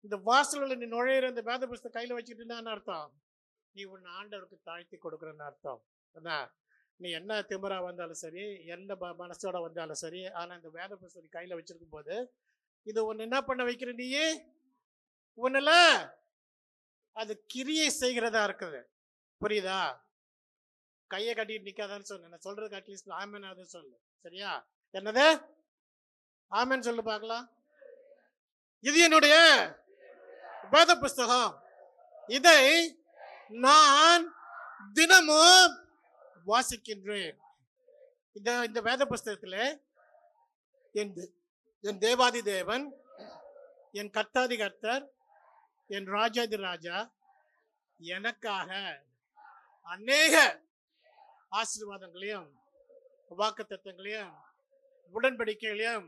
இந்த வாசல்ல நீ நுழையிற இந்த வேத புஸ்தகம் கையில வச்சுக்கிட்டுன்னு அர்த்தம், நீ உன்னை ஆண்டவருக்கு தாழ்த்தி கொடுக்குறன்னு அர்த்தம். என்ன, நீ என்ன திமிரா வந்தாலும் சரி, எந்த மனசோட வந்தாலும் சரி, ஆனா இந்த வேத புஸ்தகம் கையில வச்சிருக்கும் போது இது ஒன்னு என்ன பண்ண வைக்கிற, நீயே உன்னல அது கிரியை செய்கிறதா இருக்குது. புரியுதா? கையை கட்டிட்டு நிக்காதான்னு சொன்ன, நான் சொல்றதுக்கு அட்லீஸ்ட் ஆமேன் அது சொல்லு. சரியா? என்னது ஆமேன் சொல்லு பார்க்கலாம். இது என்னுடைய வேத புஸ்தகம், இதை நான் தினமும் வாசிக்கின்றேன். இந்த வேத புஸ்தகத்தில் என் தேவாதி தேவன், என் கர்த்தாதி கர்த்தர், என் ராஜாதி ராஜா எனக்காக அநேக ஆசீர்வாதங்களையும் வாக்குத்தத்தங்களையும் உடன்படிக்கைகளையும்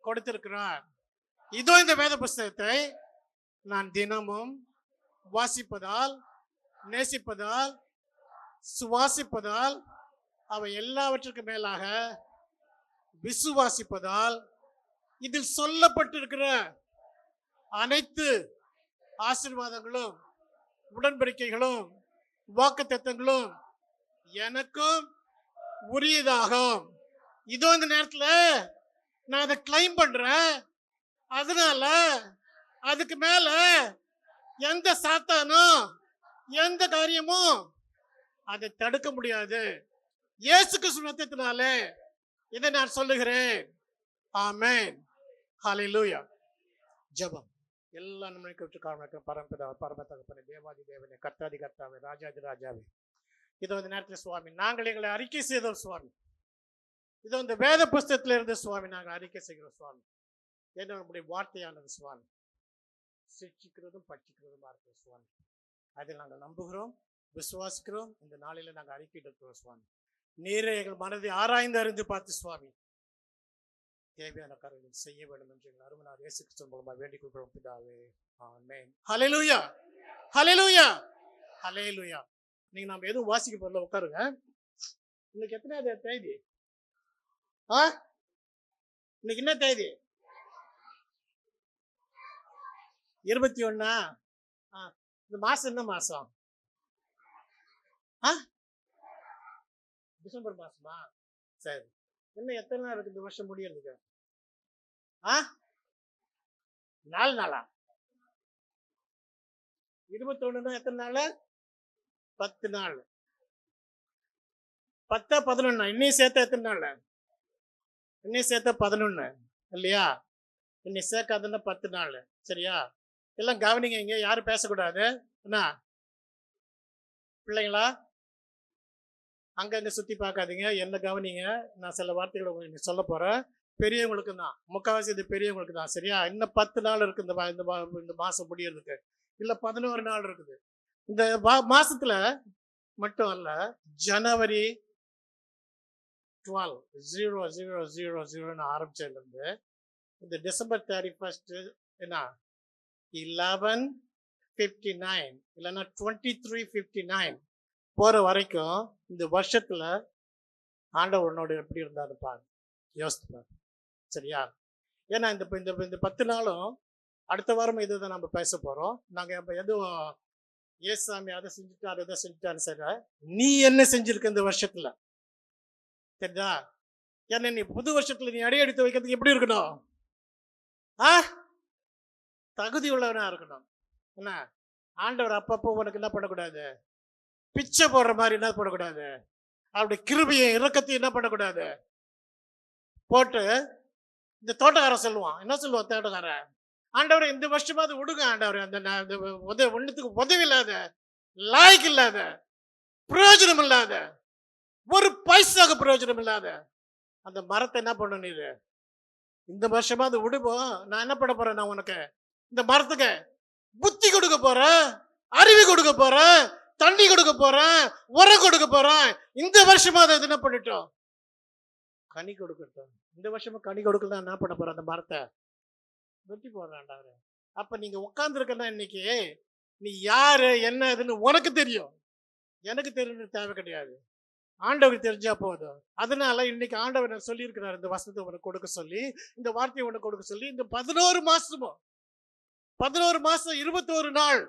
கொடுத்திருக்கிறார். இதோ இந்த வேத புஸ்தகத்தை நான் தினமும் வாசிப்பதால், நேசிப்பதால், சுவாசிப்பதால், அவை எல்லாவற்றுக்கும் மேலாக விசுவாசிப்பதால், இதில் சொல்லப்பட்டிருக்கிற அனைத்து ஆசீர்வாதங்களும் உடன்படிக்கைகளும் வாக்குத்தத்தங்களும் எனக்கும் உரியதாகும். இதோ இந்த நேரத்தில் நான் அதை கிளைம் பண்றேன். அதனால அதுக்கு மேல எந்த சாத்தானும் எந்த காரியமும் அதை தடுக்க முடியாது. இயேசு கிறிஸ்து ரத்தத்தினாலே இதை நான் சொல்லுகிறேன். ஆமென். ஹல்லேலூயா. ஜெபம். எல்லா நம்மளுக்கு விட்டு காரணம் பரமபிதா பரம தகப்பனே, தேவாதி தேவனே, கர்த்தாதி கர்த்தாவே, ராஜாதி ராஜாவே, இதோ இந்த நேரத்தில் சுவாமி நாங்கள் எங்களை அறிக்கை செய்தோம் சுவாமி. இதோ இந்த வேத புஸ்தகத்தில் இருந்து சுவாமி நாங்கள் அறிக்கை செய்கிறோம் சுவாமி. ஏன்னா நம்முடைய வார்த்தையானது சுவாமி சிக்ஷிக்கிறதும் பட்சிக்கிறதுமா இருக்கிற சுவாமி, அதை நாங்கள் நம்புகிறோம், விசுவாசிக்கிறோம். இந்த நாளில நாங்கள் அறிக்கை எடுக்கிறோம் சுவாமி. நீரே எங்கள் மனதை ஆராய்ந்து அறிந்து பார்த்து சுவாமி தேவையான காரியங்கள் செய்ய வேண்டும் என்று எங்கள் அருமனார் இயேசு கிறிஸ்து மூலமா வேண்டிக் கொள்கிறோம் பிதாவே. ஆமென். ஹல்லேலூயா, ஹல்லேலூயா, ஹல்லேலூயா. நீங்க நாம எதுவும் வாசிக்க போறல, உட்காருங்க. இன்னைக்கு எத்தனை தேதி? இன்னைக்கு என்ன தேதி? 21. இந்த மாசம் என்ன மாசம்? டிசம்பர் மாசமா? சரி. இன்னும் எத்தனை நாள் இருக்கு இந்த வருஷம் முடியறதுக்கு? 4 நாளா? 21 எத்தனை நாள்? 10 நாள். 10 11. இன்னையும் சேர்த்த எத்தனை நாள்? இன்னையும் சேர்த்த 11 இல்லையா? இன்னைக்கு சேர்க்காதுன்னா 10 நாள். சரியா? எல்லாம் கவனிங்க, இங்க யாரும் பேசக்கூடாது. என்ன பிள்ளைங்களா, அங்கங்க சுத்தி பார்க்காதீங்க, என்ன கவனிங்க. நான் சில வார்த்தைகளை உங்களுக்கு சொல்ல போறேன். பெரியவங்களுக்கு தான், முக்கால்வாசி இது பெரியவங்களுக்கு தான். சரியா? இன்னும் 10 நாள் இருக்கு இந்த மாசம் முடியறதுக்கு. இல்ல 11 நாள் இருக்குது. இந்த மாசத்துல மட்டும் அல்ல, ஜனவரி 12 0000 ஆரம்பிச்சதுல இருந்து இந்த டிசம்பர் 31 என்ன 11:59 இல்லைன்னா 23:59 போற வரைக்கும் இந்த வருஷத்துல ஆண்டவனோட எப்படி இருந்தாரு பாரு, யோசித்து. சரியா? ஏன்னா இந்த 10 நாளும் அடுத்த வாரம் இதுதான் நம்ம பேச போறோம். நாங்க எதுவும் ஏசாமி அதை செஞ்சுட்டாரு இதை செஞ்சுட்டாரு சரி, நீ என்ன செஞ்சிருக்க இந்த வருஷத்துல தெரிஞ்சா? ஏன்னா நீ புது வருஷத்துல நீ அடியெடுத்து வைக்கிறதுக்கு எப்படி இருக்கணும்? தகுதி உள்ளவனா இருக்கணும். என்ன, ஆண்டவர் அப்பப்போ உனக்கு என்ன பண்ணக்கூடாது, பிச்சை போடுற மாதிரி என்ன பண்ணக்கூடாது, அவருடைய கிருபையை இரக்கத்தையும் என்ன பண்ணக்கூடாது போட்டு. இந்த தோட்டக்காரன் சொல்லுவான், என்ன சொல்லுவான் தோட்டக்காரன், ஆண்டவரை இந்த வருஷமாவது விடுங்க ஆண்டவர், அந்த ஒன்றுத்துக்கு உதவி இல்லாத, லாய்க்கு இல்லாத, பிரயோஜனம் இல்லாத, ஒரு பைசாக்கு பிரயோஜனம் இல்லாத அந்த மரத்தை என்ன பண்ண, நீரு இந்த வருஷமாவது விடுவோம். நான் என்ன பண்ண போறேன், நான் உனக்கு இந்த மரத்துக்கு புத்தி கொடுக்க போறேன், அறிவு கொடுக்க போறேன், தண்ணி கொடுக்க போறேன், உரம் கொடுக்க போறேன். இந்த வருஷமா அதை என்ன பண்ணிட்டோம், கனி கொடுக்கட்டும். இந்த வருஷமா கனி கொடுக்கலாம். என்ன பண்ண போற, அந்த மரத்தை வெட்டி போடுறான்டா. அப்ப நீங்க உட்கார்ந்து இருக்கா இன்னைக்கு, நீ யாரு என்ன இதுன்னு உனக்கு தெரியும், எனக்கு தெரியும் தேவை கிடையாது, ஆண்டவருக்கு தெரிஞ்சா போதும். அதனால இன்னைக்கு ஆண்டவர் சொல்லி இருக்கிறார், இந்த வசனத்தை உனக்கு கொடுக்க சொல்லி, இந்த வார்த்தையை உனக்கு கொடுக்க சொல்லி, இந்த 11 மாசமும் 11 மாசம் 21 நாள்,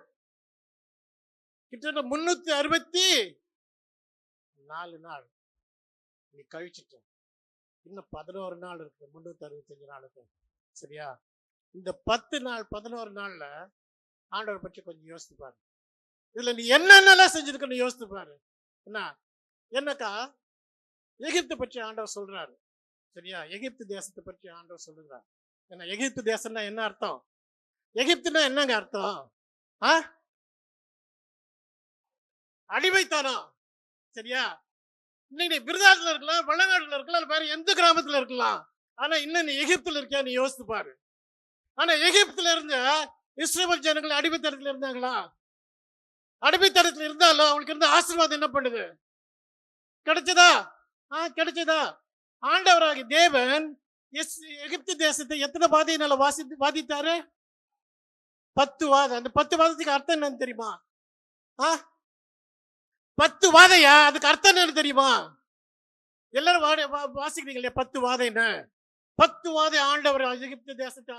கிட்டத்தட்ட 364 நாள் நீ கழிச்சிட்ட. இன்னும் 11 நாள் இருக்கு 365 நாளுக்கு. சரியா? இந்த 10 நாள் 11 நாள்ல ஆண்டவர் பற்றி கொஞ்சம் யோசித்து பாரு. இதுல நீ என்னென்னலாம் செஞ்சிருக்கன்னு யோசித்து பாரு. என்னக்கா எகிப்து பற்றி ஆண்டவர் சொல்றாரு. சரியா? எகிப்து தேசத்தை பற்றி ஆண்டவர் சொல்லுகிறார். ஏன்னா எகிப்து தேசம்னா என்ன அர்த்தம்? எகிப்துனா என்னங்க அர்த்தம்? அடிமைத்தானம். சரியா? இன்னைக்கு விருதாத்துல இருக்கலாம், வெள்ளநாட்டுல இருக்கலாம், வேற எந்த கிராமத்துல இருக்கலாம். ஆனா இன்னும் நீ எகிப்துல இருக்கியா? நீ யோசித்து பாரு. ஆனா எகிப்துல இருந்த இஸ்ரவேல் ஜனங்கள் அடிமைத்தனத்துல இருந்தாங்களா? அடிமைத்தனத்துல இருந்தாலும் அவங்களுக்கு இருந்த ஆசீர்வாதம் என்ன பண்ணுது? கிடைச்சதா? கிடைச்சதா? ஆண்டவராகிய தேவன் எகிப்து தேசத்தை எத்தனை பாதையினால வாதித்தாரு? 10 வாதை. அந்த 10 வாதத்துக்கு அர்த்தம் என்னன்னு தெரியுமா? 10 வாதையா? அதுக்கு அர்த்தம் என்னன்னு தெரியுமா? எல்லாரும் வாசிக்கிறீங்க இல்லையா? 10 வாதை என்ன? 10 வாதை ஆண்டவர் எகிப்து தேசத்தை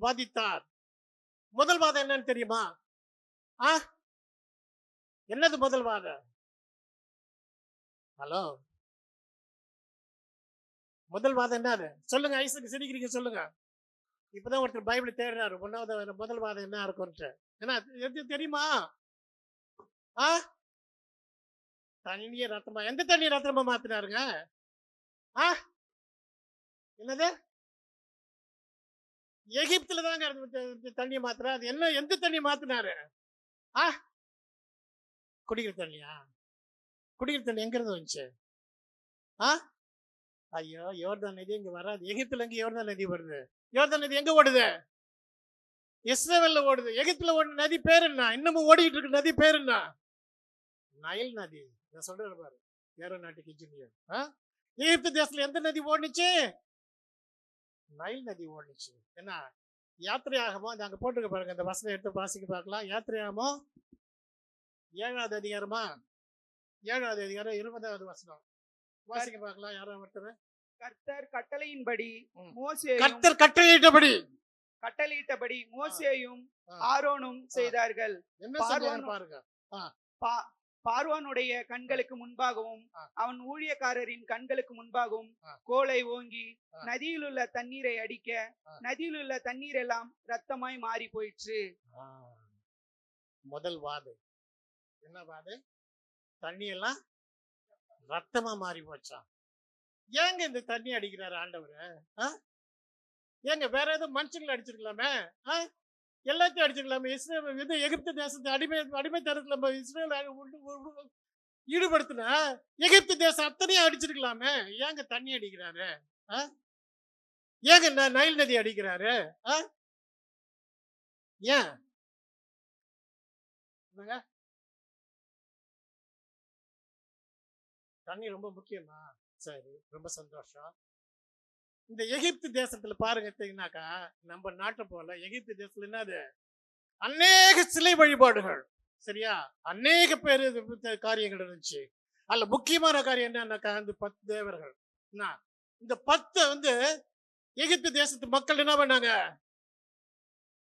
வாதித்தார். முதல் வாதம் என்னன்னு தெரியுமா? என்னது முதல் வாதை? ஹலோ, முதல் வாதம் என்னது சொல்லுங்க. ஐசக்கு சிரிக்கிறீங்க, சொல்லுங்க. இப்பதான் ஒருத்தர் பைபிள் தேடுறாரு. முதல் வாதம் என்ன இருக்கும்ட்டு. என்ன எது தெரியுமா? தண்ணிய ரத்தமா? எந்த தண்ணிய ரத்தமா மாத்தினாருங்க? என்னது? எகிப்துல தாங்க தண்ணிய மாத்துறா. அது என்ன? எந்த தண்ணி மாத்தினாரு? குடிக்கிற தண்ணியா? குடிக்கிற தண்ணி எங்க இருந்து வந்துச்சு? ஐயோ, யோர்தான் நதி இங்க வராது. எகிப்துல இங்க யோர்தான் நதி வருது. யோர்தான் நதி எங்க ஓடுது? இஸ்ரவேல்ல ஓடுது. எகிப்துல ஓடுற நதி பேர் என்ன? இன்னமும் ஓடிட்டு இருக்கு நதி பேர் என்ன? நைல் நதி. நான் சொல்றேன் பாரு, ஏரோநாட்டிக் இன்ஜினியர். எகிப்து தேசத்துல எந்த நதி ஓடுச்சு? நைல் நதி ஓடுச்சு. என்ன? யாத்திரையாகமோ அங்க போட்டுக்க பாருங்க. அந்த வசனம் எடுத்து வாசிக்க பார்க்கலாம். யாத்திரையாகமோ 7வது அதிகாரமா? 7வது அதிகாரம் 20வது வசனம் வாசிக்க பார்க்கலாம். யாரும் ஒருத்தர். கர்த்தர் கட்டளையின்படி கட்டளையிட்டபடி மோசேயும் ஆரோனும் செய்தார்கள். பாருங்க. பார்வோனுடைய கண்களுக்கு முன்பாகவும் அவன் ஊழியக்காரரின் கண்களுக்கு முன்பாகவும் கோலை ஓங்கி நதியில் உள்ள தண்ணீரை அடிக்க நதியில் உள்ள தண்ணீர் எல்லாம் ரத்தமாய் மாறி போயிற்று. முதல் வாதை என்ன வாதை? தண்ணி எல்லாம் ரத்தமா மாறி போச்சா? ஏங்க இந்த தண்ணி அடிக்கிறாரு ஆண்டவரு? ஏங்க வேற ஏதாவது மனுஷங்களை அடிச்சிருக்கலாமே? எல்லாத்தையும் அடிச்சிருக்கலாமே? இஸ்ரேல் எகிப்து தேசத்தை அடிமைத்தனத்துல இஸ்ரேல் ஈடுபடுத்தின எகிப்து தேசம் அத்தனையும் அடிச்சிருக்கலாமே? ஏங்க தண்ணி அடிக்கிறாரு? ஏங்க நைல் நதி அடிக்கிறாரு? ஏன்? தண்ணி ரொம்ப முக்கியமா? சரி, ரொம்ப சந்தோஷம். இந்த எகிப்து தேசத்துல பாருங்கன்னாக்கா, நம்ம நாட்டை போல எகிப்து தேசத்துல என்னது? அநேக சிலை வழிபாடுகள். சரியா? அநேக பேரு காரியங்கள் இருந்துச்சு. அதுல முக்கியமான காரியம் என்னன்னாக்கா, இந்த 10 தேவர்கள். இந்த 10 எகிப்து தேசத்து மக்கள் என்ன பண்ணாங்க?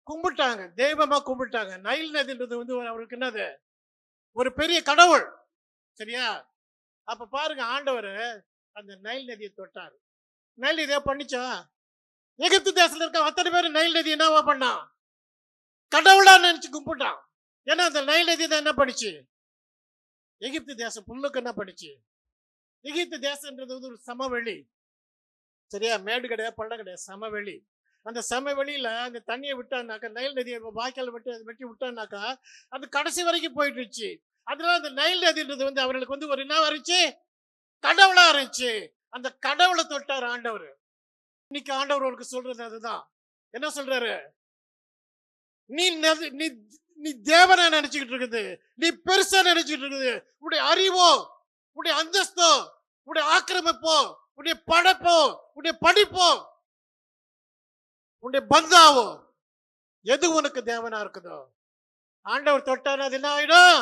கும்பிட்டாங்க, தெய்வமா கும்பிட்டாங்க. நைல் நதின்றது அவருக்கு என்னது? ஒரு பெரிய கடவுள். சரியா? அப்ப பாருங்க, ஆண்டவர் அந்த நைல் நதியை தொட்டார். நைல் நதியை பண்ணிச்சா? எகிப்து தேசத்துல இருக்க அத்தனை பேர் நைல் நதி என்னவா பண்ணான்? கடவுளா நினைச்சு கும்பிட்டான். ஏன்னா அந்த நைல் நதி தான் என்ன பண்ணிச்சு? எகிப்து தேசம் புல்லுக்கு என்ன பண்ணிச்சு? எகிப்து தேசம்ன்றது ஒரு சமவெளி. சரியா? மேடு கிடையாது, பள்ளம் கிடையாது, சமவெளி. அந்த சமவெளியில அந்த தண்ணியை விட்டான்னாக்கா, நைல் நதியை வாய்க்கால் வெட்டி விட்டான்னாக்கா அது கடைசி வரைக்கும் போயிட்டு இருந்துச்சு. அதனால அந்த நைல் நதின்றது அவர்களுக்கு ஒரு என்ன இருந்துச்சு? கடவுளா இருந்துச்சு. அந்த கடவுளை தொட்டார் ஆண்டவர். இன்னைக்கு ஆண்டவர் உனக்கு சொல்றது அதுதான். என்ன சொல்றாரு? நீ நீ தேவனா நினைச்சுக்கிட்டு இருக்குது, நீ பெருசா நினைச்சுக்கிட்டு இருக்குது. உடைய அறிவோ, உடைய அந்தஸ்தோ, உடைய ஆக்கிரமிப்போ, உடைய படைப்போ, உடைய படிப்போ, உடைய பந்தாவோ, எது உனக்கு தேவனா இருக்குதோ ஆண்டவர் தொட்டார் அது என்ன ஆயிடும்?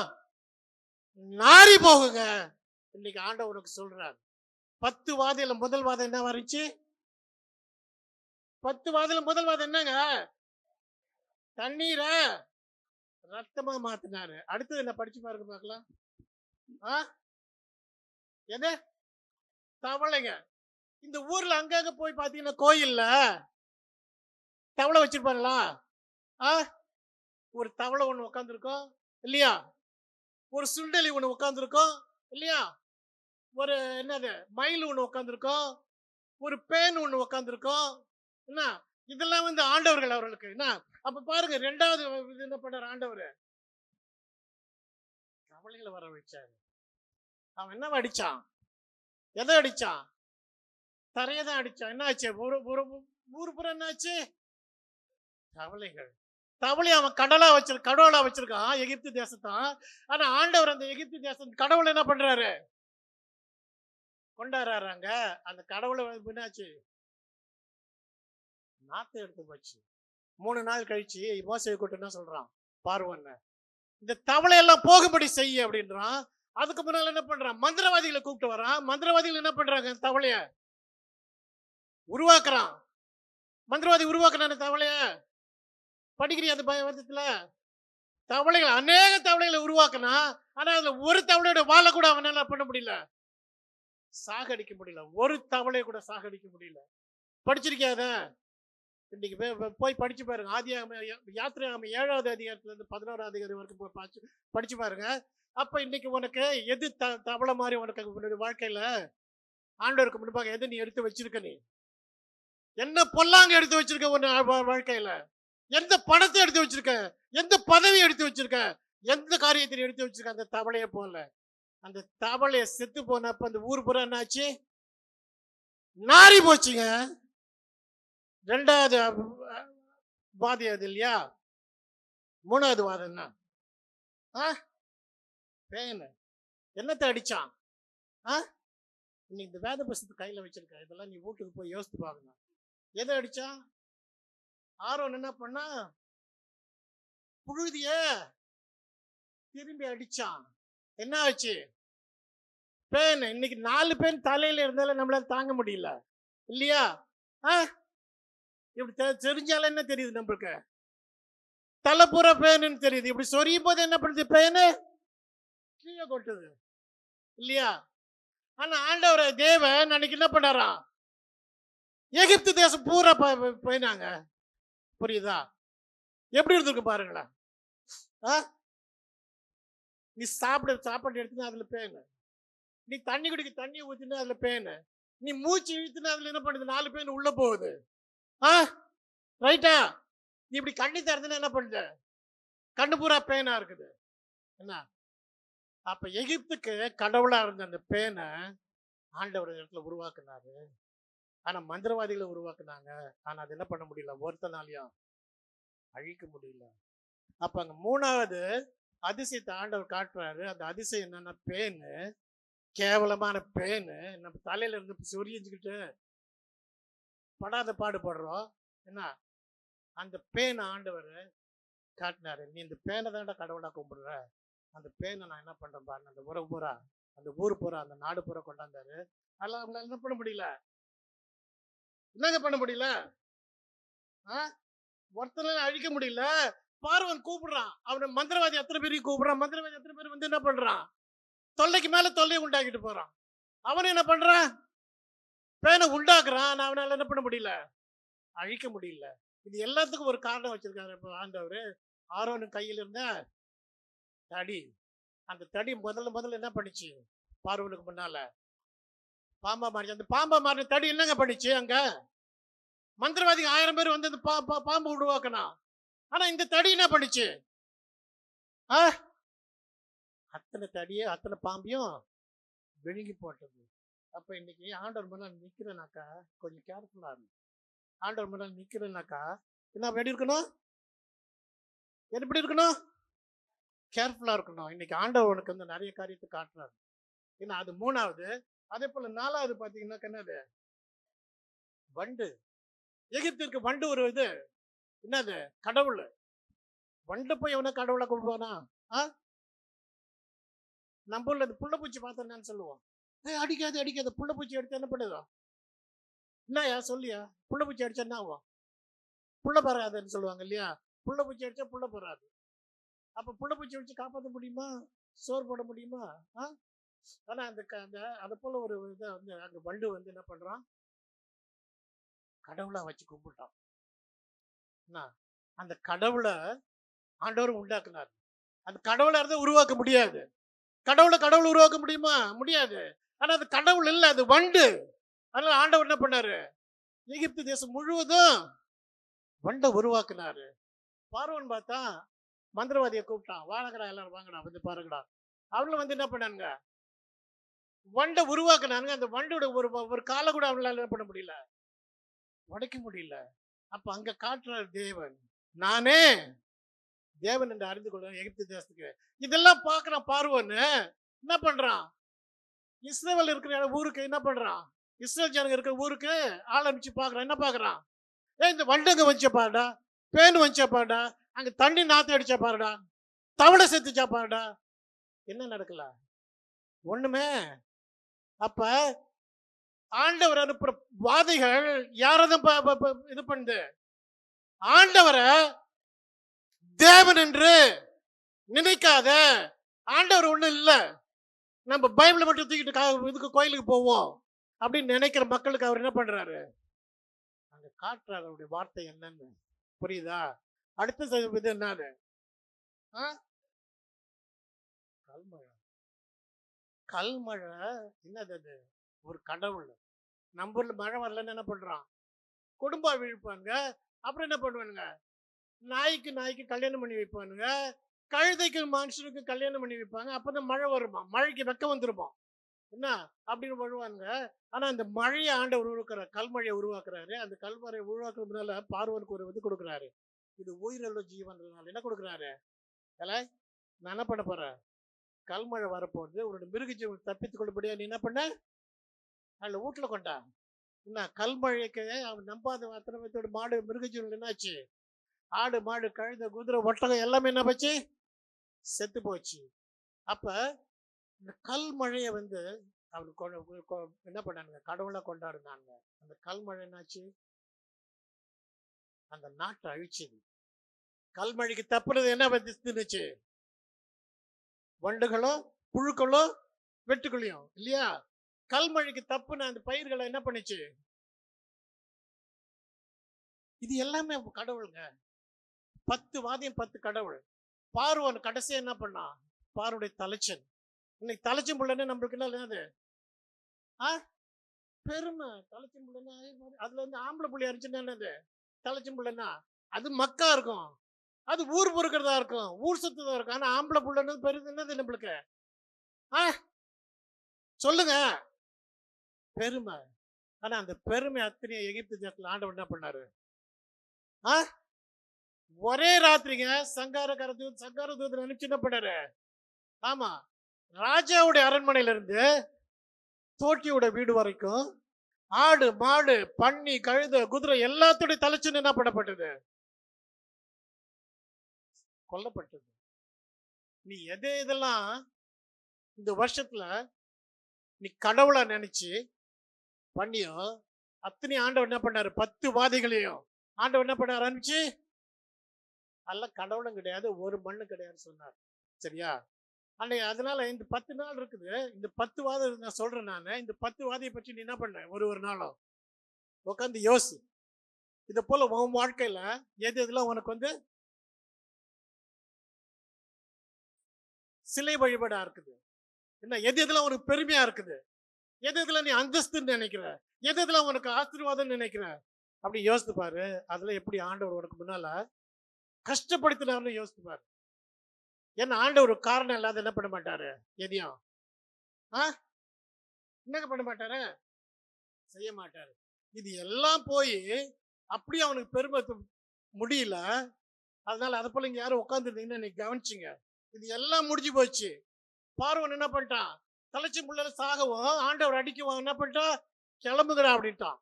நாரி போகுங்க. இன்னைக்கு ஆண்டவர் உனக்கு சொல்றார். 10 வாதையில முதல் வாதம் என்ன வந்துச்சு? 10 வாதையில முதல் வாதம் என்னங்க? தண்ணீரை ரத்தமா மாத்தினாரு. அடுத்தது என்ன படிச்சு பாருங்க பார்க்கலாம். ஆ எது? தவளைங்க. இந்த ஊர்ல அங்கங்க போய் பாத்தீங்கன்னா கோயில்ல தவளை வச்சிருப்பாங்களா? ஆ ஒரு தவளை ஒண்ணு உட்காந்துருக்கோம் இல்லையா? ஒரு சுண்டலி ஒண்ணு உட்காந்துருக்கோம் இல்லையா? ஒரு என்னது மயில் ஒண்ணு உட்காந்துருக்கோம், ஒரு பேன் ஒண்ணு உட்காந்துருக்கோம். என்ன இதெல்லாம் வந்து ஆண்டவர்கள் அவர்களுக்கு என்ன. அப்ப பாருங்க, ரெண்டாவது இது என்ன பண்ணார் ஆண்டவர்? தவளைகளை வர வச்சாரு. அவன் என்ன அடிச்சான்? எதை அடிச்சான்? தரையை தான் அடிச்சான். என்ன ஆச்சு? ஊர் புறம் என்ன ஆச்சு? தவளைகள். தவளை அவன் கடவுளா வச்சிருக்கான் எகிப்து தேசத்தான். ஆனா ஆண்டவர் அந்த எகிப்து தேசம் கடவுளை என்ன பண்றாரு? கொண்டாடுறாங்க. அந்த கடவுளை என்னாச்சு? நாத்தை எடுத்து போச்சு. 3 நாள் கழிச்சு மோசேயை கூட்டு என்ன சொல்றான் பார்வோன், இந்த தவளை எல்லாம் போகும்படி செய்ய அப்படின்றான். அதுக்கு முன்னால என்ன பண்றான்? மந்திரவாதிகளை கூப்பிட்டு வரான். மந்திரவாதிகள் என்ன பண்றாங்க? தவளைய உருவாக்குறான். மந்திரவாதி உருவாக்குறான தவளைய. படிக்கிறியா அந்த பயத்துல? தவளைகள், அநேக தவளைகளை உருவாக்குனா, ஆனா அதுல ஒரு தவளையோட வாழை கூட அவனால பண்ண முடியல, சாகடிக்க முடியல. ஒரு தவளையை கூட சாகடிக்க முடியல. படிச்சிருக்கியாத? இன்னைக்கு போய் படிச்சு பாருங்க. யாத்திரை 7வது அதிகாரத்துல இருந்து 11வது அதிகாரம் வரைக்கும் போய் படிச்சு பாருங்க. அப்ப இன்னைக்கு உனக்கு எது தவளை மாதிரி உனக்கு உன்னுடைய வாழ்க்கையில ஆண்டவருக்கு முன்பாக எது நீ எடுத்து வச்சிருக்க? நீ என்ன பொல்லாங்க எடுத்து வச்சிருக்க உன் வாழ்க்கையில? எந்த பணத்தை எடுத்து வச்சிருக்க? எந்த பதவி எடுத்து வச்சிருக்க? எந்த காரியத்தை எடுத்து வச்சிருக்க? அந்த தவளையை போல. அந்த தவளையை செத்து போனப்ப அந்த ஊர் புறம் என்னாச்சு? நாரி போச்சுங்க. 2வது வாதி அது இல்லையா? 3வது வாதம் என்ன? பேன் என்னத்தை அடிச்சான்? இன்னைக்கு இந்த வேத புஸ்தகத்தை கையில வச்சிருக்க, இதெல்லாம் நீ வீட்டுக்கு போய் யோசித்து பார்க்கணும். எதை அடிச்சான்? ஆரோன் என்ன பண்ணா? புழுதிய திரும்பி அடிச்சான். என்ன ஆச்சு? பேன். இன்னைக்கு 4 பேன் தலையில இருந்தாலும் நம்மளால தாங்க முடியல இல்லையா? இப்படி தெரிஞ்சால என்ன தெரியுது நம்மளுக்கு? தலைப்புற பேனு தெரியுது. இப்படி சொரியும் போது என்ன பண்ணுது? பேனு கீழே கொட்டுது இல்லையா? ஆனா ஆண்டவர் தேவன் அன்னைக்கு என்ன பண்ணாராம்? எகிப்து தேசம் பூரா போயினாங்க. புரியுதா? எப்படி இருந்திருக்கு பாருங்களேன். நீ சாப்பாடு எடுத்துனா அதுல பேனு, நீ தண்ணி குடிக்க தண்ணி ஊத்தினா அதுல பேனு, நீ மூச்சு இழுத்துனா அதுல என்ன பண்ணுது? 4 பேன் உள்ள போகுது. ரைட்டா? நீ இப்படி கண்ணி திறந்துன்னா என்ன பண்ணுது? கண்ணு பூரா பேனா இருக்குது. என்ன? அப்ப எகிப்துக்கு கடவுளா இருந்த அந்த பேனை ஆண்டவர் இடத்துல உருவாக்குனாரு. ஆனா மந்திரவாதிகளை உருவாக்குனாங்க. ஆனா அது என்ன பண்ண முடியல, ஒருத்தனாலையும் அழிக்க முடியல. அப்ப அங்க 3வது அதிசயத்தை ஆண்டவர் காட்டுறாரு. அந்த அதிசயம் என்னன்னா பேனு, கேவலமான பேனு. நம்ம தலையில இருந்து சொரிஞ்சுக்கிட்டு படாத பாடுபடுறோம். என்ன? அந்த பேனை ஆண்டவர் காட்டினாரு. நீ இந்த பேனை தான்டா கடவுளா கும்பிடுற, அந்த பேனை நான் என்ன பண்றேன் பாருங்க. அந்த உறவு பூரா, அந்த ஊர் பூரா, அந்த நாடு பூரா கொண்டாந்தாரு. அதெல்லாம் அவங்களால என்ன பண்ண முடியல? என்னங்க பண்ண முடியல? ஒருத்தனால அழிக்க முடியல. பார்வன் கூப்பிடுறான். அவனை மந்திரவாதி எத்தனை பேரையும் கூப்பிடுறான். மந்திரவாதி எத்தனை பேர் வந்து என்ன பண்றான்? தொல்லைக்கு மேல தொல்லையை உண்டாக்கிட்டு போறான். அவன் என்ன பண்றான்? பேனை உண்டாக்குறான். அவனால என்ன பண்ண முடியல? அழிக்க முடியல. இது எல்லாத்துக்கும் ஒரு காரணம் வச்சிருக்காரு இப்ப ஆண்டவர். ஆரோனு கையில் இருந்த தடி, அந்த தடி முதல்ல என்ன பண்ணிச்சு? பார்வனுக்கு முன்னால பாம்பா மாறிச்சு. அந்த பாம்பா மாறின தடி என்னங்க பண்ணிச்சு? அங்க மந்திரவாதிக்கு 1000 பேர் வந்து பாம்பு உருவாக்கணும். ஆனா இந்த தடி என்ன பண்ணிச்சு? அத்தனை தடியே அத்தனை பாம்பையும் விழுங்கி போட்டது. அப்ப இன்னைக்கு ஆண்டவர் முன்னாள் நிக்கிறேனாக்கா கொஞ்சம் கேர்ஃபுல்லா இருக்கும். ஆண்டவர் முன்னாள் நிக்கிறேனாக்கா என்ன எப்படி இருக்கணும்? எப்படி இருக்கணும்? கேர்ஃபுல்லா இருக்கணும். இன்னைக்கு ஆண்டவர் உனக்கு வந்து நிறைய காரியத்தை காட்டுறாரு. ஏன்னா அது 3வது. அதே போல 4வது பாத்தீங்கன்னா என்னது? வண்டு. எகிப்திற்கு வண்டு ஒரு இது என்னது? கடவுள். வண்டு போய் எவனா கடவுளை கூப்பிடுவானா? நம்ம ஊர்ல இந்த புள்ளப்பூச்சி பார்த்தோன்னு சொல்லுவோம், அடிக்காது புள்ளப்பூச்சி எடுத்து என்ன பண்ணுதோ? என்னயா சொல்லியா? புள்ளப்பூச்சி அடிச்சா என்ன ஆகும்? புள்ள பறாதுன்னு சொல்லுவாங்க இல்லையா? புள்ள பூச்சி அடிச்சா புள்ள போறாது. அப்ப புள்ள பூச்சி வச்சு காப்பாற்ற முடியுமா? சோறு போட முடியுமா? ஆனா அந்த அது போல ஒரு இதை வந்து அங்க வண்டு வந்து என்ன பண்றான், கடவுளா வச்சு கும்பிட்டான். அந்த கடவுளை ஆண்டவர் உண்டாக்குனார். அந்த கடவுளா இருந்தா உருவாக்க முடியாது. கடவுள் உருவாக்க முடியுமா? முடியாது. ஆனா அது கடவுள் இல்ல, அது வண்டு. அதனால ஆண்டவர் என்ன பண்ணாரு, எகிப்து தேசம் முழுவதும் வண்டை உருவாக்குனாரு. பார்வோன் பார்த்தா மந்திரவாதியை கூப்பிட்டான், வாங்கடா எல்லாரும் வாங்கடா வந்து பாருங்கடா. அவங்களும் வந்து என்ன பண்ணாங்க, வண்டை உருவாக்குனாங்க. அந்த வண்டோட ஒரு காலை கூட அவங்களால என்ன பண்ண முடியல, உடைக்க முடியல. அப்ப அங்க காட்டுறார் தேவன், நானே தேவன் என்று அறிந்து கொள்ள எகிப்து தேசத்துக்கு. இதெல்லாம் பார்க்கிறான் பார்வோன்னு. என்ன பண்றான், இஸ்ரேல் இருக்கிற ஊருக்கு என்ன பண்றான், இஸ்ரேல் ஜனங்க இருக்கிற ஊருக்கு ஆரம்பிச்சு பார்க்கறான். என்ன பார்க்கறான், இந்த வண்டங்க வச்ச பாருடா, பேனு வச்ச பாருடா, அங்க தண்ணி நாத்து அடிச்சா பாருடா, தவளை செத்துச்சா பாருடா. என்ன நடக்கல, ஒண்ணுமே. அப்ப ஆண்டவர் அனுப்புற வாதைகள் யாரதும் இது பண்ணுது, ஆண்டவரை தேவன் என்று நினைக்காத. ஆண்டவர் ஒண்ணும் இல்ல, நம்ம பைபிளை மட்டும் தூக்கிட்டு இதுக்கு கோயிலுக்கு போவோம் அப்படின்னு நினைக்கிற மக்களுக்கு அவர் என்ன பண்றாரு, அங்க காட்டுறாரு அவருடைய வார்த்தை என்னன்னு. புரியுதா? அடுத்த இது என்னது, கல்மழை. கல்மழை என்னது, அது ஒரு கடவுள். நம்ம ஊர்ல மழை வரலன்னு என்ன பண்றான், குடும்பா விழுப்பாங்க. அப்புறம் என்ன பண்ணுவானுங்க, நாய்க்கு கல்யாணம் பண்ணி வைப்பானுங்க, கழுதைக்கு மனுஷனுக்கு கல்யாணம் பண்ணி வைப்பாங்க. அப்பதான் மழை வருமா, மழைக்கு வெக்கம் வந்துருமா என்ன அப்படின்னு வருவாங்க. ஆனா அந்த மழையை ஆண்டவர் உருவாக்குறாரு, கல்மழையை உருவாக்குறாரு. அந்த கல்மழையை உருவாக்குறதுனால பார்வனுக்கு ஒரு இது கொடுக்குறாரு, இது உயிருள்ள ஜீவன்றதுனால என்ன கொடுக்குறாரு, நான் என்ன பண்ண போறேன், கல்மழை வரப்போகுது, உன்னோட மிருக ஜீவன் தப்பித்துக் கொள்ளும்படியா நீ என்ன பண்ண, அதுல வீட்டுல கொண்டா. என்ன கல்மழைக்கு அவன் நம்பாத அத்தனை மாடு மிருக ஜீவன் என்னாச்சு, ஆடு மாடு கழுத குதிரை ஒட்டகம் எல்லாமே என்ன போச்சு, செத்து போச்சு. அப்ப இந்த கல்மழையை வந்து அவனுக்கு என்ன பண்ணானுங்க, கடவுளா கொண்டாடுனாங்க. அந்த கல்மழை என்னாச்சு, அந்த நாட்டை அழிச்சது. கல்மழைக்கு தப்புறது என்ன வந்துச்சு, வண்டுகளும் புழுக்களும் வெட்டுக்குழியும் இல்லையா. கல்மழைக்கு தப்புன அந்த பயிர்களை என்ன பண்ணுச்சு, இது எல்லாமே கடவுளுங்க. 10 வாதியம் 10 கடவுள். பார்வோன் கடைசியா என்ன பண்ணான், பார்வனுடைய தலைச்சன். இன்னைக்கு தலைச்சம் பிள்ளைன்னு நம்மளுக்கு என்னது பெருமை. தலைச்சம் பிள்ளைன்னா அதுல இருந்து ஆம்பளை புள்ளி அரிச்சுன்னா என்னது தலைச்சம் பிள்ளைன்னா, அது மக்கா இருக்கும், அது ஊர் பொறுக்கிறதா இருக்கும், ஊர் சுத்ததா இருக்கும். ஆனா ஆம்பளை புள்ளன்னு பெருது என்னது நம்மளுக்கு, சொல்லுங்க, பெருமை. ஆனா அந்த பெருமை அத்தனையும் எகிப்து தேசத்துல ஆண்டவர் என்ன பண்ணாரு, ஒரே ராத்திரிங்க சங்கார தூதர் அனுப்பிச்சு என்ன பண்ணாரு, ஆமா, ராஜாவுடைய அரண்மனையில இருந்து தோட்டியோட வீடு வரைக்கும் ஆடு மாடு பன்னி கழுத குதிரை எல்லாத்துடைய தலைச்சுன்னு என்ன பண்ணப்பட்டது, கொல்லப்பட்டது. நீ இதெல்லாம் இந்த வருஷத்துல நீ கடவுளா நினைச்சு பண்ணியோ அத்தனை ஆண்டவர் என்ன பண்ணாரு, 10 வாதிகளையும் ஆண்டவர் என்ன பண்ணாரு அனுப்பிச்சு, அல்ல கடவுளும் கிடையாது ஒரு மண்ணு கிடையாது சொன்னார். சரியா? அன்னைக்கு அதனால இந்த 10 நாள் இருக்குது, இந்த 10 வாதம் நான் சொல்றேன். நான் இந்த 10 வாதியை பற்றி நீ என்ன பண்ண, ஒரு நாளும் உட்காந்து யோசி. இதை போல உன் வாழ்க்கையில எதுலாம் உனக்கு வந்து சிலை வழிபாடா இருக்குது, என்ன எதுலாம் உனக்கு பெருமையா இருக்குது, எதுல நீ அந்தஸ்துன்னு நினைக்கிற, எதுலாம் உனக்கு ஆசீர்வாதம் நினைக்கிற, அப்படி யோசித்து பாரு. அதுல எப்படி ஆண்டவர் உனக்கு முன்னால கஷ்டப்படுத்தினார்னு யோசித்து பாரு. ஏன்னா ஆண்டவர் காரணம் இல்லாத என்ன பண்ண மாட்டாரு, எதையும் என்ன பண்ண மாட்டாரு, செய்ய மாட்டாரு. இது எல்லாம் போய் அப்படியே அவனுக்கு பெருமை முடியல. அதனால அதை போல இங்க யாரும் உட்காந்துருந்தீங்கன்னா நீ கவனிச்சிங்க, இது எல்லாம் முடிஞ்சு போச்சு. பார்வன் என்ன பண்ணிட்டான், தலைச்சி முள்ள சாகவும் ஆண்டவர் அடிக்கவும் என்ன பண்ணிட்டான், கிளம்புகிறா அப்படின்ட்டான்.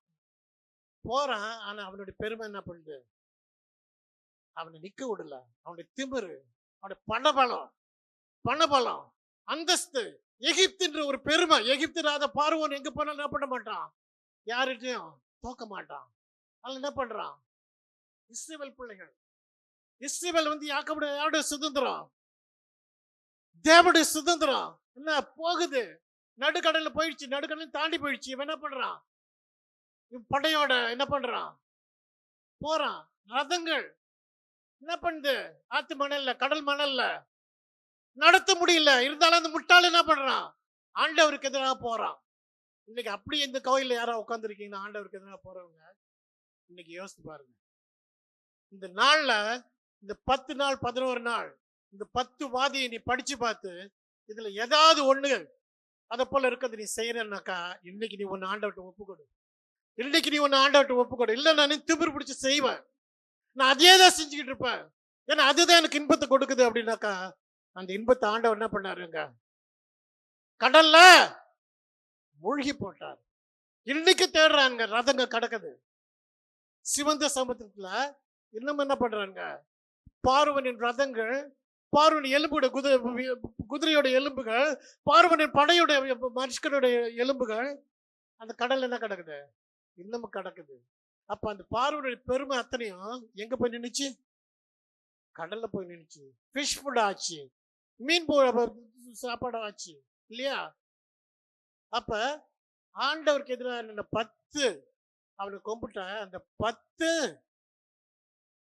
போறான். ஆனா அவனுடைய பெருமை என்ன பண்ணுது, அவனை நிக்க விடல. அவனுடைய திமிரு, அவனுடைய பணபலம் அந்தஸ்து, எகிப்துன்ற ஒரு பெருமை. எகிப்து பார்வோன் எங்க போனாலும் என்ன பண்ண மாட்டான், யார்கிட்டையும் தோக்க மாட்டான். அதனால என்ன பண்றான், இஸ்ரவேல் பிள்ளைகள் இஸ்ரவேல் வந்து யாருடைய சுதந்திரம்? தேவனுடைய சுதந்திரம். என்ன போகுது, நடுக்கடல்ல போயிடுச்சு, நடுக்கடல் தாண்டி போயிடுச்சு. இவன் என்ன பண்றான்? படையோட என்ன பண்றான்? போறான். ரதங்கள் என்ன பண்ணுது? ஆத்து மணல்ல, கடல் மணல்ல நடத்த முடியல. இருந்தாலும் அந்த முட்டாள் என்ன பண்றான்? ஆண்டவருக்கு எதிராக போறான். இன்னைக்கு அப்படி இந்த கோயில்ல யாரா உட்கார்ந்துருக்கீங்கன்னா ஆண்டவருக்கு எதிராக போறவங்க இன்னைக்கு யோசித்து பாருங்க. இந்த நாள்ல, இந்த 10 நாள் 11 நாள், இந்த 10 வாதியை நீ படிச்சு பார்த்து இதுல ஏதாவது ஒண்ணு அதை போல இருக்கிறது நீ செய்யறன்னாக்கா இன்னைக்கு நீ ஒன்னு ஆண்டவர்கிட்ட ஒப்புக்கொடு. இன்னைக்கு நீ ஒன்னு ஆண்டவர்கிட்ட ஒப்புக்கொடு. இல்ல நான் திமிர் பிடிச்சு செய்வேன், நான் அதே தான் செஞ்சுக்கிட்டு இருப்பேன், ஏன்னா அதுதான் எனக்கு இன்பத்தை கொடுக்குது அப்படின்னாக்கா அந்த இன்பத்தை ஆண்டவர் என்ன பண்ணாருங்க? கடல்ல மூழ்கி போட்டார். இன்னைக்கு தேடுறாங்க, ரதங்க கிடக்குது சிவந்த சமுத்திரத்துல. இன்னும் என்ன பண்றாங்க? பார்வனின் ரதங்கள், பார்வனின் எலும்புடைய குதிரையோட எலும்புகள், பார்வனின் படையுடைய மனுஷனுடைய எலும்புகள் அந்த கடல்ல என்ன கிடக்குது? இன்னமும் கிடக்குது. அப்ப அந்த பார்வனுடைய பெருமை அத்தனையும் எங்க போய் நின்னுச்சு? கடல்ல போய் நின்னுச்சு. ஃபிஷ் ஃபுட் ஆச்சு, மீன் சாப்பாடு ஆச்சு இல்லையா? அப்ப ஆண்டவருக்கு எதிராக 10 அவனை கும்பிட்ட அந்த 10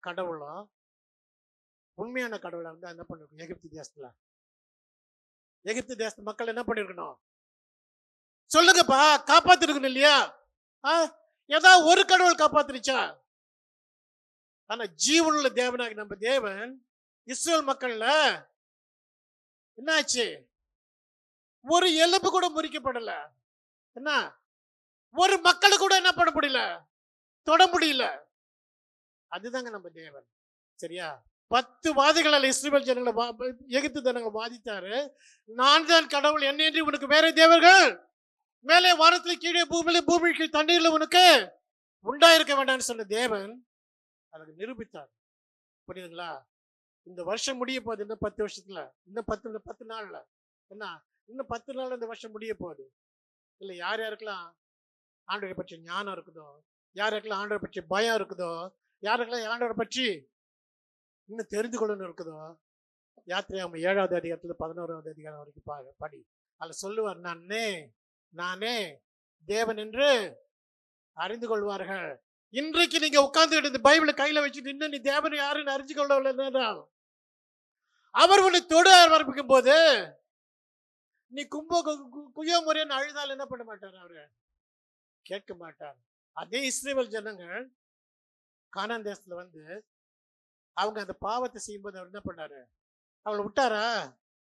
கடவுளும் உண்மையான கடவுளா இருந்தா என்ன பண்ணிருக்கணும்? எகிப்து தேசத்து மக்கள் என்ன பண்ணிருக்கணும்? சொல்லுங்கப்பா, காப்பாத்திருக்கணும் இல்லையா? ஏதாவது ஒரு கடவுள் காப்பாத்திருச்சா? ஆனா ஜீவனுள்ள தேவனாக நம்ம தேவன் இஸ்ரேல் மக்கள்ல என்னாச்சு? ஒரு எலும்பு கூட முறிக்கப்படல. என்ன, ஒரு மக்கள் கூட என்ன பண்ண முடியல, தொட முடியல. அதுதாங்க நம்ம தேவன். சரியா? 10 வாதிகளால் இஸ்ரவேல் ஜனங்களை எகிப்து ஜனங்களை வாதித்தாரு. நான் தான் கடவுள், என்னையன்றி உனக்கு வேற தேவர்கள் மேலே வானத்துல கீழே பூமிக்கு தண்ணீர்ல உனக்கு உண்டாயிருக்க வேண்டாம்னு சொன்ன தேவன் அதுக்கு நிரூபித்தார். புரியுதுங்களா? இந்த வருஷம் முடிய போகுது. இன்னும் 10 வருஷத்துல, இன்னும் 10 நாள்ல, என்ன இன்னும் 10 நாள்ல இந்த வருஷம் முடிய போகுது. இல்ல யார் யாருக்கெல்லாம் ஆண்டவரை பற்றி ஞானம் இருக்குதோ, யார் யாருக்கெல்லாம் ஆண்டவரை பற்றி பயம் இருக்குதோ, யாருக்கெல்லாம் ஆண்டவரை பற்றி இன்னும் தெரிந்து கொள்ளணும் இருக்குதோ, யாத்திரையாம 7வது அதிகாரத்துல 11வது அதிகாரம் வரைக்கும் படி. அதுல சொல்லுவார், நானே தேவன் என்று அறிந்து கொள்வார்கள். இன்றைக்கு நீங்க உட்கார்ந்து இந்த பைபிளை கையில வச்சுட்டு இன்னும் நீ தேவனை யாருன்னு அறிஞ்சு கொள்ளவில்லை, அவர் உன்னை தொட ஆரம்பிக்கும் போது நீ குயோ முறைன்னு அழுதால் என்ன பண்ண மாட்டார்? அவரு கேட்க மாட்டார். அதே இஸ்ரவேல் ஜனங்கள் கானான் தேசத்துல வந்து அவங்க அந்த பாவத்தை செய்யும்போது அவர் என்ன பண்ணாரு? அவளை விட்டாரா?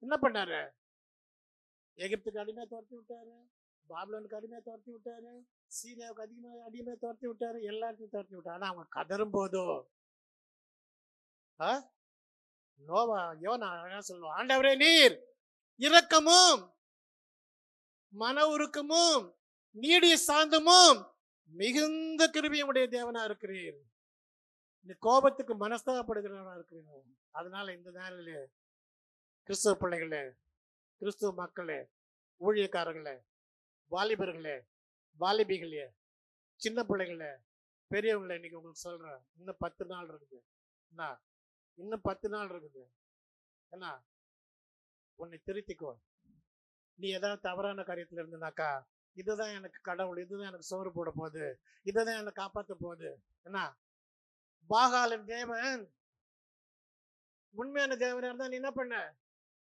என்ன பண்ணாரு? எகிப்துக்கு அடிமையா துரத்தி விட்டாரு, பாபிலோனுக்கு அடிமையா துரத்தி விட்டாரு, சீரியாவுக்கு அடிமையா துரத்தி விட்டாரு, எல்லாத்தையும் துரத்தி விட்டாரு. ஆனா அவங்க கதரும் போதோ யோனா அழகா சொல்லுவோம், ஆண்டவரே நீர் இரக்கமும் மன உருக்கமும் நீடிய சாந்தமும் மிகுந்த கிருபையுடைய தேவனா இருக்கிறீர், இந்த கோபத்துக்கு மனஸ்தாபப்படுகிறவனா இருக்கிறீர். அதனால இந்த நேரிலே கிறிஸ்துவ பிள்ளைகளே, கிறிஸ்துவ மக்களே, ஊழியக்காரங்களே, வாலிபர்களே, வாலிபிகளே, சின்ன பிள்ளைகளே, பெரியவங்களே, இன்னைக்கு உங்களுக்கு சொல்றேன், இன்னும் 10 நாள் இருக்குது. என்ன, இன்னும் 10 நாள் இருக்குது. என்ன, உன்னை திருத்திக்கோ. நீ ஏதாவது தவறான காரியத்துல இருந்தனாக்கா, இதுதான் எனக்கு கடவுள், இதுதான் எனக்கு சோறு போட போகுது, இதுதான் என்னை காப்பாற்ற போகுது. என்ன, பாகாலின் தேவன் உண்மையான தேவனா இருந்தா நீ என்ன பண்ண?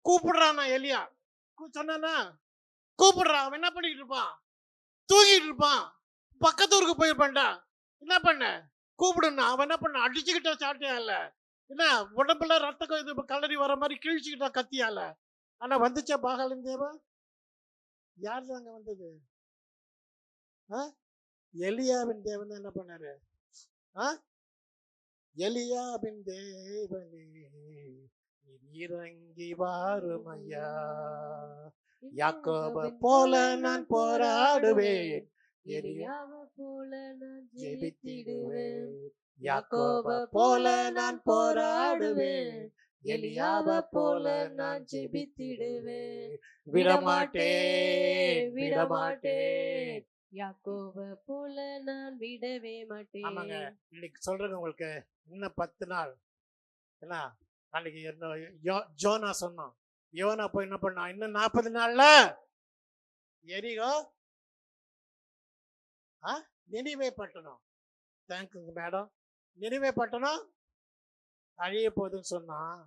கூப்பிடுறானா? எலியா சொன்னா கூப்பிடுறான். அவன் என்ன பண்ணிட்டு இருப்பான்? தூங்கிட்டு இருப்பான். பக்கத்து ஊருக்கு போயிருப்பான்டா. என்ன பண்ண? கூப்பிடுனா அவன் என்ன பண்ண? அடிச்சுக்கிட்டா சாட்டையால, என்ன உடம்புல ரத்த கலரி வர மாதிரி கிழிச்சுக்கிட்டா கத்தியால. ஆனா வந்துச்சா பாகாலின் தேவன்? யார் தாங்க வந்தது? எலியாவின் தேவன் என்ன பண்ணாரு? எலியாவின் தேவனே இறங்கி வாரும் ஐயா, யாக்கோப போல நான் போராடுவேன், எலியாவை போல நான் ஜெபித்திடுவேன். ஜெபித்திடுவேன். யாக்கோப போல நான் போராடுவேன், எலியாவை போல நான் ஜெபித்திடுவேன். விடமாட்டேன், விடமாட்டேன். யாக்கோபை போல நான் விடவே ஆமாங்க, மாட்டேன். இன்னைக்கு சொல்றேங்க உங்களுக்கு, இன்னும் 10 நாள் என்ன அன்னைக்கு என்ன ஜோனா சொன்னான். யோனா போய் என்ன பண்ணான்? இன்னும் 40 நாள்ல எரிகோ நினைவே பட்டணம். Thanks madam. நினைவே பட்டணம் அழிய போகுதுன்னு சொன்னான்.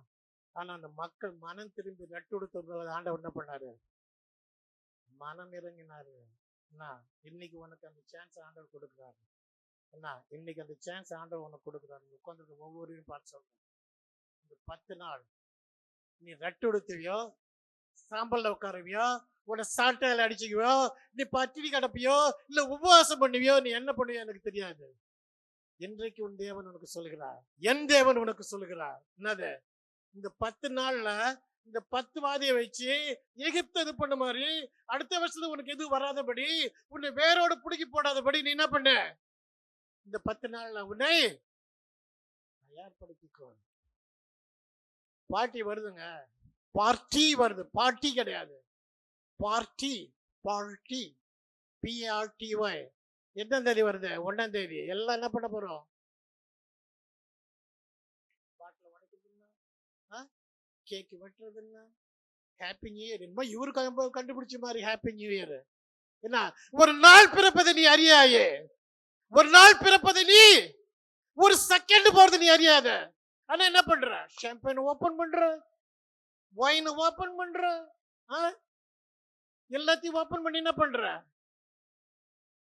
ஆனா அந்த மக்கள் மனம் திரும்பி நட்டுடுத்த ஆண்டவர் என்ன பண்ணாரு? மனம் இறங்கினாரு. என்ன இன்னைக்கு உனக்கு அந்த சான்ஸ் ஆண்டவர் கொடுக்குறாரு. என்ன இன்னைக்கு அந்த சான்ஸ் ஆண்டவர் உனக்கு கொடுக்குறாரு. உட்காந்து ஒவ்வொருவரையும் பார்த்து சொல்றேன். இந்த 10 நாள் நீ ரட்டுடுத்துவியோ, சாம்பல்ல உட்காருவியோ, உன்னை சாட்டையில அடிச்சுக்குவியோ, நீ பட்டினி கிடப்பியோ, இல்ல உபவாசம் பண்ணுவியோ, நீ என்ன பண்ணுவியோ எனக்கு தெரியாது. இன்றைக்கு உன் தேவன் உனக்கு சொல்லுகிறார். என் தேவன் உனக்கு சொல்லுகிறார். என்னது? இந்த 10 நாள்ல இந்த 10 வாதியை வச்சு எகிப்து இது பண்ண மாதிரி அடுத்த வருஷத்துல உனக்கு எதுவும் வராதபடி, உன்னை வேரோட புடுக்கி போடாதபடி நீ என்ன பண்ண? இந்த 10 நாள்ல உன்னை தயார்படுத்திக்கோ. பார்ட்டி வருதுங்க. பார்ட்டி வருது. பார்ட்டி கிடையாது, பார்ட்டி. Party PRTY. எத்தனாம் தேதி வருது? 1ஆம் தேதி. எல்லாம் என்ன பண்ண போறோம்? பாட்டில் உடைக்கிறதுன்னா, கேக் வெட்டுறதுன்னா, ஹாப்பி நியூ இயர். என்னமோ இவரு கண்டுபிடிச்ச மாதிரி ஹாப்பி நியூ இயர். என்ன ஒரு நாள் பிறப்பதை நீ அறியாயே, ஒரு நாள் பிறப்பதை நீ ஒரு செகண்ட் போறது நீ அறியாத. ஆனா என்ன பண்ற? ஷாம்பைன் ஓபன் பண்ற, வைன் ஓபன் பண்ற, எல்லாத்தையும் ஓபன் பண்ணி என்ன பண்ற?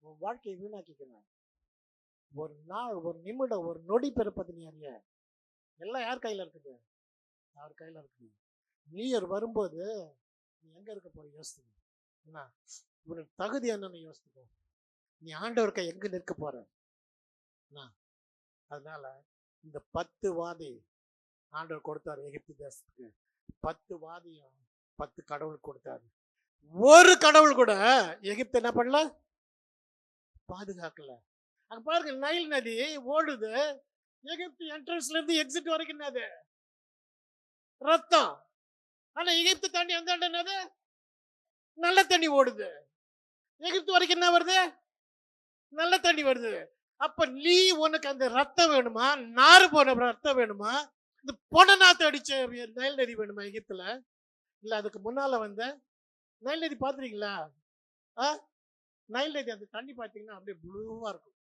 உன் வாழ்க்கையை வீணாக்கிக்கணும். ஒரு நாள், ஒரு நிமிடம், ஒரு நொடி பிறப்பது நீ அறிய. எல்லாம் யார் கையில இருக்குது? யார் கையில இருக்குது? நியூ இயர் வரும்போது நீ எங்க இருக்க போற யோசிக்க. என்ன உனக்கு தகுதி என்னன்னு யோசிச்சுக்கோ. நீ ஆண்டவர் கை எங்க நிற்க போற? அதனால இந்த 10 வாதி ஆண்டவர் கொடுத்தாரு எகிப்து தேசத்துக்கு. 10 வாதியும் 10 கடவுள் கொடுத்தாரு. ஒரு கடவுள் கூட எகிப்து என்ன பண்ணல? பாதுகாக்கல. அங்க பாருங்க, நைல் நதி ஓடுது. எகிப்து என்ட்ரன்ஸ்ல இருந்து எக்ஸிட் வரைக்கும் என்னது? ரத்தம். ஆனா எகிப்து தண்ணி அந்த என்னது? நல்ல தண்ணி ஓடுது. எகிப்து வரைக்கும் என்ன வருது? நல்ல தண்ணி வருது. அப்ப நீ உனக்கு அந்த ரத்தம் வேணுமா? நாறு போன ரத்தம் வேணுமா? இந்த பொன நாத்து அடிச்ச நைல் நதி வேணுமா எகிப்துல? இல்ல அதுக்கு முன்னால வந்த நைல் நதி பாத்துறீங்களா? நைல் நதி அந்த தண்ணி பாத்தீங்கன்னா அப்படியே ப்ளூவா இருக்கும்.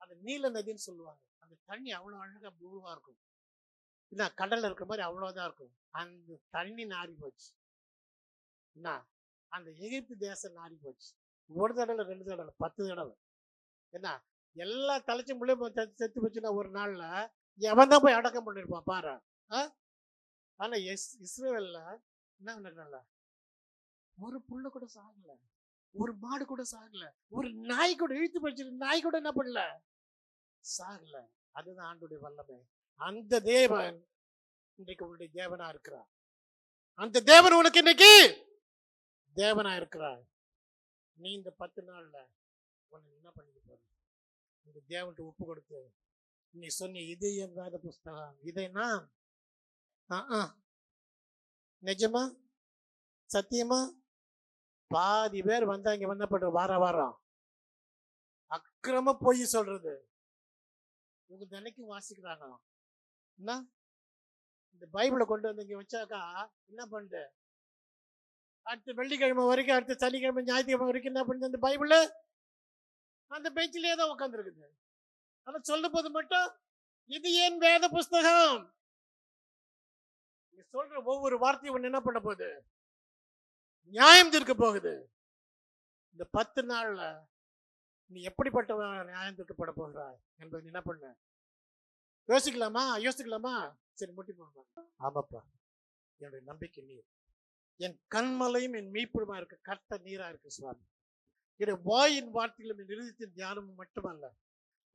அந்த நீல நதின்னு சொல்லுவாங்க. அந்த தண்ணி அவ்வளவு அழகா ப்ளூவா இருக்கும். என்ன கடல்ல இருக்கிற மாதிரி அவ்வளவுதான் இருக்கும். அந்த தண்ணி நாரி போச்சு. என்ன அந்த எகிப்து தேசம் நாரி போச்சு. ஒரு தடவை, 2 தடவை, 10 தடவை. என்ன எல்லா தலைச்சும் முள்ளே செத்து போச்சுன்னா ஒரு நாள்ல எவன் தான் போய் அடக்கம் பண்ணிருப்பான் பாரு. ஆனா இஸ்ரேல்ல என்ன பண்ணல? ஒரு புள்ள கூட சாகல, ஒரு மாடு கூட சாகல, ஒரு நாய் கூட இழுத்து போச்சு நாய் கூட என்ன பண்ணல? சாகல. அதுதான் ஆண்டுடைய வல்லமை. அந்த தேவன் இன்றைக்கு உன்னுடைய தேவனா இருக்கிறார். அந்த தேவன் உனக்கு இன்னைக்கு தேவனா இருக்கிறார். நீ இந்த 10 நாள்ல உன்னை என்ன பண்ணிட்டு போற? இந்த தேவன்ட்டு ஒப்பு கொடுத்து நீ சொன்ன இது என் வேத புஸ்தகம், இதைனா நிஜமா சத்தியமா? பாதி பேர் வந்தாங்க என்ன பண்ற? வாரம் அக்கிரம பொய் சொல்றது இவங்க தினைக்கும் வாசிக்கிறாங்க. என்ன இந்த பைபிளை கொண்டு வந்து இங்க வச்சாக்கா என்ன பண்ணுது? அடுத்த வெள்ளிக்கிழமை வரைக்கும், அடுத்த சனிக்கிழமை, ஞாயிற்றுக்கிழமை வரைக்கும் என்ன பண்ணுது? அந்த பைபிள் அந்த பெஞ்சிலே தான் உட்கார்ந்து இருக்குது. ஆனா சொல்லும் போது மட்டும் இது ஏன் வேத புஸ்தகம். நீ சொல்ற ஒவ்வொரு வார்த்தையும் ஒண்ணு என்ன பண்ண போகுது? நியாயம் தீர்க்க போகுது. இந்த 10 நாள்ல நீ எப்படிப்பட்ட நியாயம் தீர்க்கப்பட போகிறாய் என்பது என்ன பண்ண யோசிக்கலாமா? சரி முட்டி போடுவாங்க. ஆமாப்பா, என்னுடைய நம்பிக்கை நீர், என் கண்மலையும் என் மீட்புமா இருக்க கர்த்தர் நீரா இருக்கு சுவாமி. என்னுடைய வாயின் வார்த்தைகளும் என் இருதயத்தின் தியானமும் மட்டுமல்ல,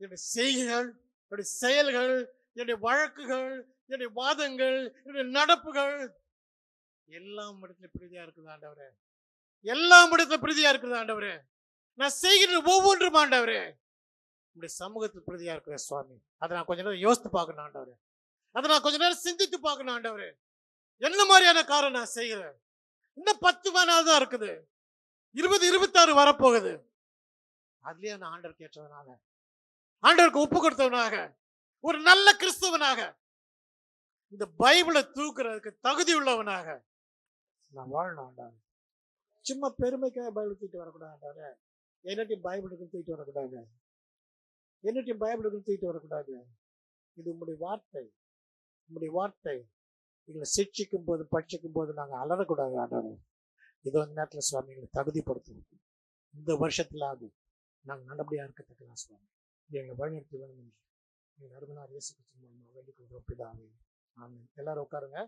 என்னுடைய செய்கைகள், என்னுடைய செயல்கள், என்னுடைய வழக்குகள், என்னுடைய வாதங்கள், என்னுடைய நடப்புகள் எல்லாம் இடத்துல பிரீதியா இருக்குது ஆண்டவரே. எல்லாம் இடத்துல பிரீதியா இருக்குது ஆண்டவரே. நான் செய்கிற ஒவ்வொன்றும் ஆண்டவரே உங்களுடைய சமூகத்தில் பிரீதியா இருக்கிற சுவாமி. அதை நான் கொஞ்ச நேரம் யோசித்து பார்க்கணும் ஆண்டவரே. அதை நான் கொஞ்ச நேரம் சிந்தித்து பார்க்கணும் ஆண்டவரே. என்ன மாதிரியான காரணம் நான் செய்கிறேன்? இன்னும் 10 நாள் தான் இருக்குது. 2026 வரப்போகுது. அதுலயே நான் ஆண்டவர் கேட்டவனாக, ஆண்டவருக்கு ஒப்பு கொடுத்தவனாக, ஒரு நல்ல கிறிஸ்தவனாக, இந்த பைபிளை தூக்குறதுக்கு தகுதி உள்ளவனாக நான் வாழணும் ஆண்டவரே. சும்மா பெருமைக்காக பைபிள் தூக்கிட்டு வரக்கூடாது ஆண்டவரே. என்னட்டையும் பைபிளுக்கு தூக்கிட்டு வரக்கூடாது. என்னட்டையும் பைபிளுக்கு தூக்கிட்டு வரக்கூடாது. இது உங்களுடைய வார்த்தை, உங்களுடைய வார்த்தை. எங்களை சிக்ஷிக்கும் போது பட்சிக்கும் போது நாங்கள் அலறக்கூடாது ஆண்டவரே. இது ஒரு நேரத்தில் சுவாமி எங்களை தகுதிப்படுத்தும். இந்த வருஷத்துல ஆகும் நாங்கள் நல்லபடியாக இருக்கத்தக்கலாம் சுவாமி. எங்களை வழிநடத்தி வேணும் என்று எங்கள் அருமனார் இயேசு கிறிஸ்து மூலமாக வேண்டிக் கொள்கிறோம் பிதாவே. ஆமென். எல்லாரும் உட்காருங்க.